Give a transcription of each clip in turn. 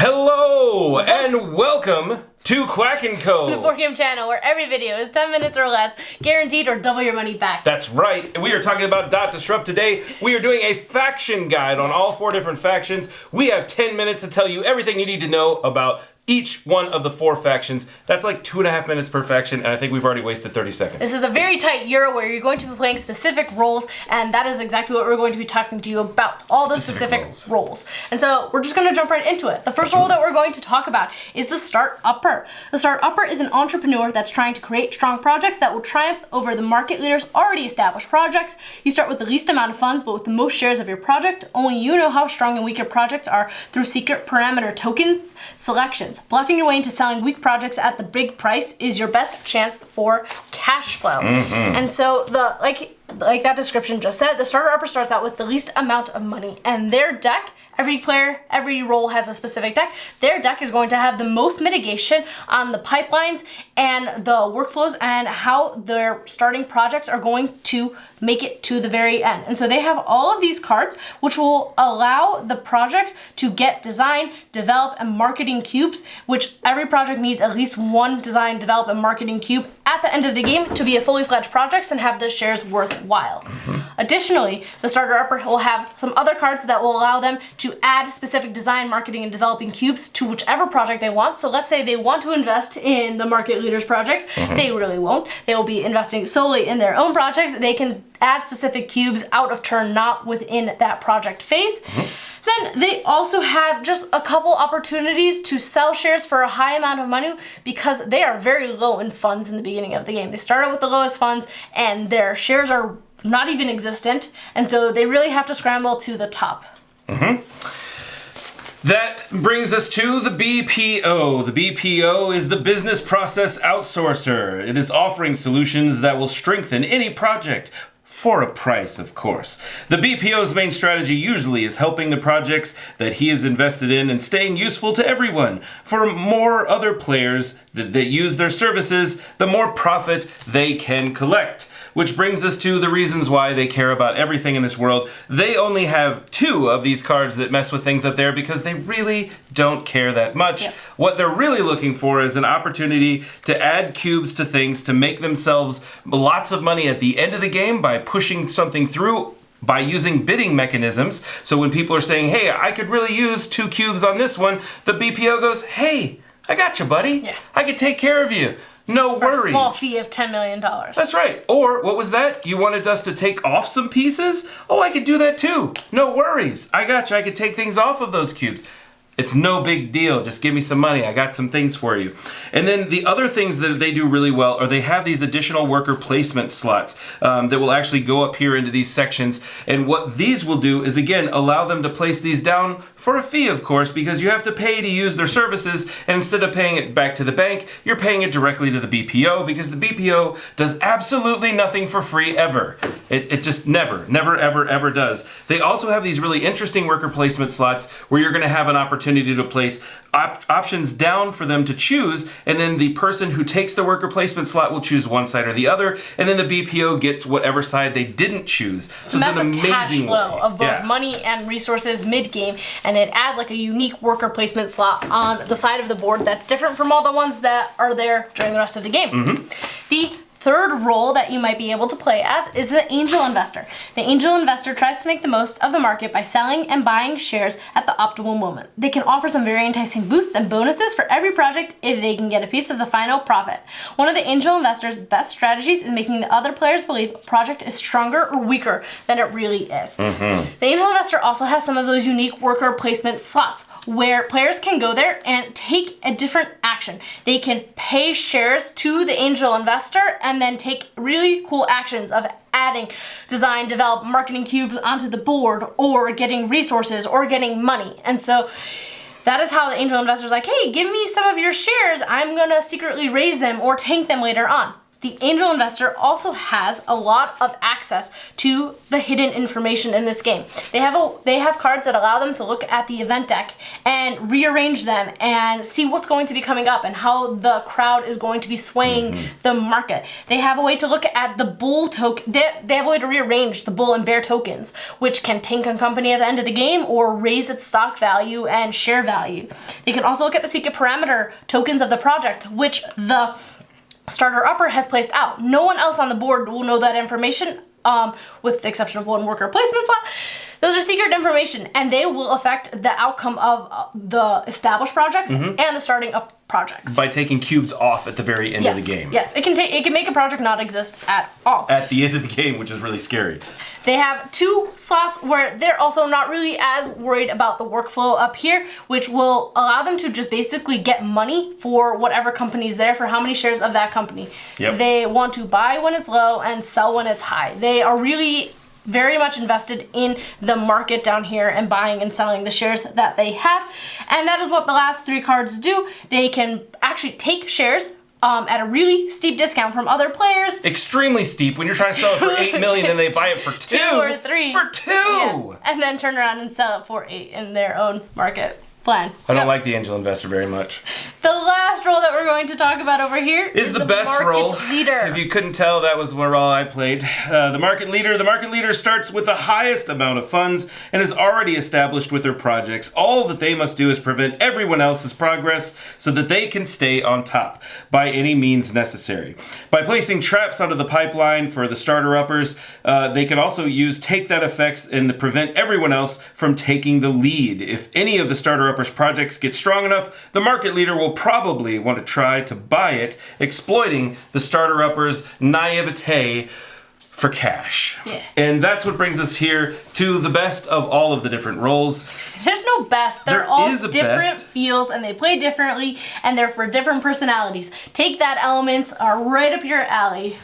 Hello and welcome to Quack&Co, the board game channel where every video is 10 minutes or less, guaranteed or double your money back. That's right, and we are talking about .disrupt today. We are doing a faction guide on all 4 different factions. We have 10 minutes to tell you everything you need to know about each one of the 4 factions. That's like 2.5 minutes per faction, and I think we've already wasted 30 seconds. This is a very tight Euro where you're going to be playing specific roles, and that is exactly what we're going to be talking to you about, all those specific roles. And so we're just going to jump right into it. The first role that we're going to talk about is the start-upper. The start-upper is an entrepreneur that's trying to create strong projects that will triumph over the market leaders' already established projects. You start with the least amount of funds, but with the most shares of your project. Only you know how strong and weak your projects are through secret parameter tokens selections. Bluffing your way into selling weak projects at the big price is your best chance for cash flow. And so the like that description just said, the starter upper starts out with the least amount of money, and their deck, every player, every role has a specific deck. Their deck is going to have the most mitigation on the pipelines and the workflows and how their starting projects are going to make it to the very end. And so they have all of these cards which will allow the projects to get design, develop, and marketing cubes, which every project needs at least one design, develop, and marketing cube at the end of the game to be a fully fledged project and have the shares worthwhile. Additionally, the starter upper will have some other cards that will allow them to add specific design, marketing, and developing cubes to whichever project they want. So let's say they want to invest in the market leaders projects. They really won't. They will be investing solely in their own projects. They can add specific cubes out of turn, not within that project phase. Then they also have just a couple opportunities to sell shares for a high amount of money because they are very low in funds in the beginning of the game. They start out with the lowest funds and their shares are not even existent, and so they really have to scramble to the top. That brings us to the BPO. The BPO is the Business Process Outsourcer. It is offering solutions that will strengthen any project for a price, of course. The BPO's main strategy usually is helping the projects that he is invested in and staying useful to everyone. For more other players that use their services, the more profit they can collect. Which brings us to the reasons why they care about everything in this world. They only have 2 of these cards that mess with things up there because they really don't care that much. What they're really looking for is an opportunity to add cubes to things to make themselves lots of money at the end of the game by pushing something through by using bidding mechanisms. So when people are saying, hey, I could really use 2 cubes on this one, the BPO goes, hey, I got you, buddy. I could take care of you. No worries. For a small fee of $10 million. That's right. Or, what was that? You wanted us to take off some pieces? Oh, I could do that too. No worries. I got you. I could take things off of those cubes. It's no big deal. Just give me some money. I got some things for you. And then the other things that they do really well are they have these additional worker placement slots that will actually go up here into these sections. And what these will do is, again, allow them to place these down for a fee, of course, because you have to pay to use their services. And instead of paying it back to the bank, you're paying it directly to the BPO because the BPO does absolutely nothing for free ever. It just never, ever, ever does. They also have these really interesting worker placement slots where you're going to have an opportunity to place options down for them to choose, and then the person who takes the worker placement slot will choose one side or the other, and then the BPO gets whatever side they didn't choose. So massive it's an amazing cash flow way. of both money and resources mid-game, and it adds like a unique worker placement slot on the side of the board that's different from all the ones that are there during the rest of the game. The third role that you might be able to play as is the angel investor. The angel investor tries to make the most of the market by selling and buying shares at the optimal moment. They can offer some very enticing boosts and bonuses for every project if they can get a piece of the final profit. One of the angel investor's best strategies is making the other players believe a project is stronger or weaker than it really is. The angel investor also has some of those unique worker placement slots where players can go there and take a different action. They can pay shares to the angel investor and then take really cool actions of adding design, develop, marketing cubes onto the board, or getting resources, or getting money. And so that is how the angel investor is like, hey, give me some of your shares. I'm gonna secretly raise them or tank them later on. the angel investor also has a lot of access to the hidden information in this game. They have cards that allow them to look at the event deck and rearrange them and see what's going to be coming up and how the crowd is going to be swaying the market. They have a way to look at the bull token. They have a way to rearrange the bull and bear tokens, which can tank a company at the end of the game or raise its stock value and share value. They can also look at the secret parameter tokens of the project, which the starter upper has placed out. No one else on the board will know that information, with the exception of one worker placement slot. Those are secret information, and they will affect the outcome of the established projects and the starting up projects. By taking cubes off at the very end of the game. Yes, it can make a project not exist at all. At the end of the game, which is really scary. They have 2 slots where they're also not really as worried about the workflow up here, which will allow them to just basically get money for whatever company's there, for how many shares of that company. Yep. They want to buy when it's low and sell when it's high. They are really very much invested in the market down here and buying and selling the shares that they have. And that is what the last 3 cards do. They can actually take shares at a really steep discount from other players. Extremely steep when you're trying to sell it for $8 million and they buy it for 2 or 3. For 2! Yeah. And then turn around and sell it for 8 in their own market plan. I don't like the angel investor very much. The last role that we're going to talk about over here is the best market role. leader. If you couldn't tell, that was where all I played. The market leader. The market leader starts with the highest amount of funds and is already established with their projects. All that they must do is prevent everyone else's progress so that they can stay on top by any means necessary. By placing traps onto the pipeline for the starter uppers, they can also use take that effects and prevent everyone else from taking the lead. If any of the starter uppers projects get strong enough, the market leader will probably want to try to buy it, exploiting the starter uppers' naivete for cash. Yeah. And that's what brings us here to the best of all of the different roles. There's no best. They're There all is a different best. feels and they play differently and they're for different personalities. Take That elements are right up your alley.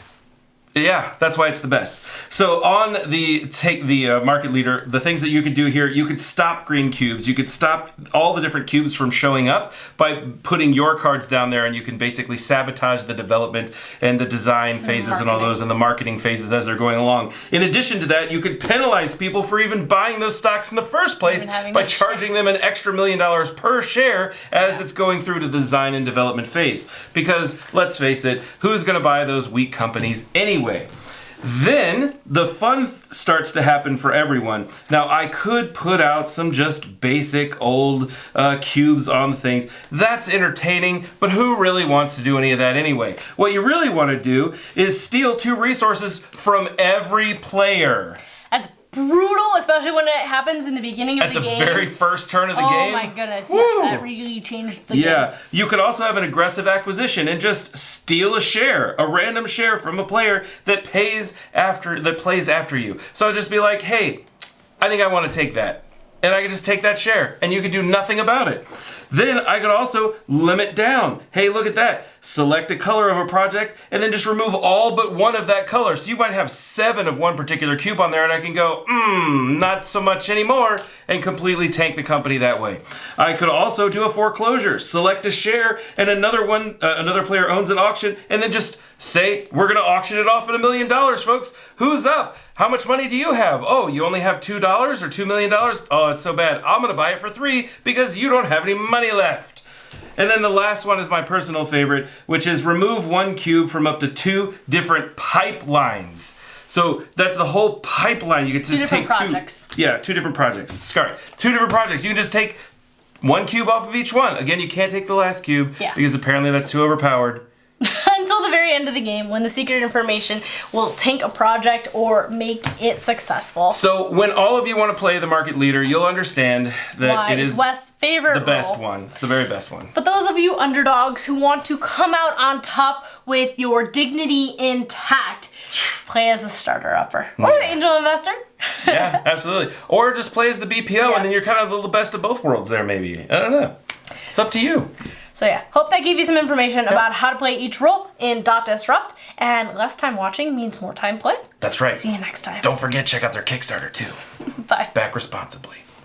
Yeah, that's why it's the best. So on the market leader, the things that you could do here, you could stop green cubes. You could stop all the different cubes from showing up by putting your cards down there, and you can basically sabotage the development and the design phases and all those and the marketing phases as they're going along. In addition to that, you could penalize people for even buying those stocks in the first place by charging them an extra $1 million per share as it's going through to the design and development phase. Because let's face it, who's going to buy those weak companies anyway? Then the fun starts to happen for everyone. Now I could put out some just basic old cubes on things. That's entertaining, but who really wants to do any of that anyway? What you really want to do is steal 2 resources from every player. That's brutal, especially when it happens in the beginning of the game. At the very first turn of the game. Oh my goodness, yes, that really changed the game. Yeah, you could also have an aggressive acquisition and just steal a share, a random share from a player that plays after you. So I'll just be like, hey, I think I want to take that. And I could just take that share, and you could do nothing about it. Then I could also limit down. Hey, look at that. Select a color of a project, and then just remove all but one of that color. So you might have 7 of one particular cube on there, and I can go, not so much anymore, and completely tank the company that way. I could also do a foreclosure. Select a share, and another player owns an auction, and then just say, we're going to auction it off at $1 million, folks. Who's up? How much money do you have? Oh, you only have $2 or $2 million? Oh, it's so bad. I'm going to buy it for 3 because you don't have any money left. And then the last one is my personal favorite, which is remove 1 cube from up to 2 different pipelines. So that's the whole pipeline. You get to just take 2 projects. Yeah, 2 different projects. Scar, 2 different projects. You can just take 1 cube off of each one. Again, you can't take the last cube because apparently that's too overpowered. Until the very end of the game, when the secret information will tank a project or make it successful. So when all of you want to play the market leader, you'll understand that it is Wes' favorite the best role. one. It's the very best one. But those of you underdogs who want to come out on top with your dignity intact, play as a starter upper or an angel investor. Yeah, absolutely. Or just play as the BPO, and then you're kind of the best of both worlds there, maybe. I don't know. It's up to you. So yeah, hope that gave you some information about how to play each role in .disrupt, and less time watching means more time play. That's right. See you next time. Don't forget, check out their Kickstarter too. Bye. Back responsibly.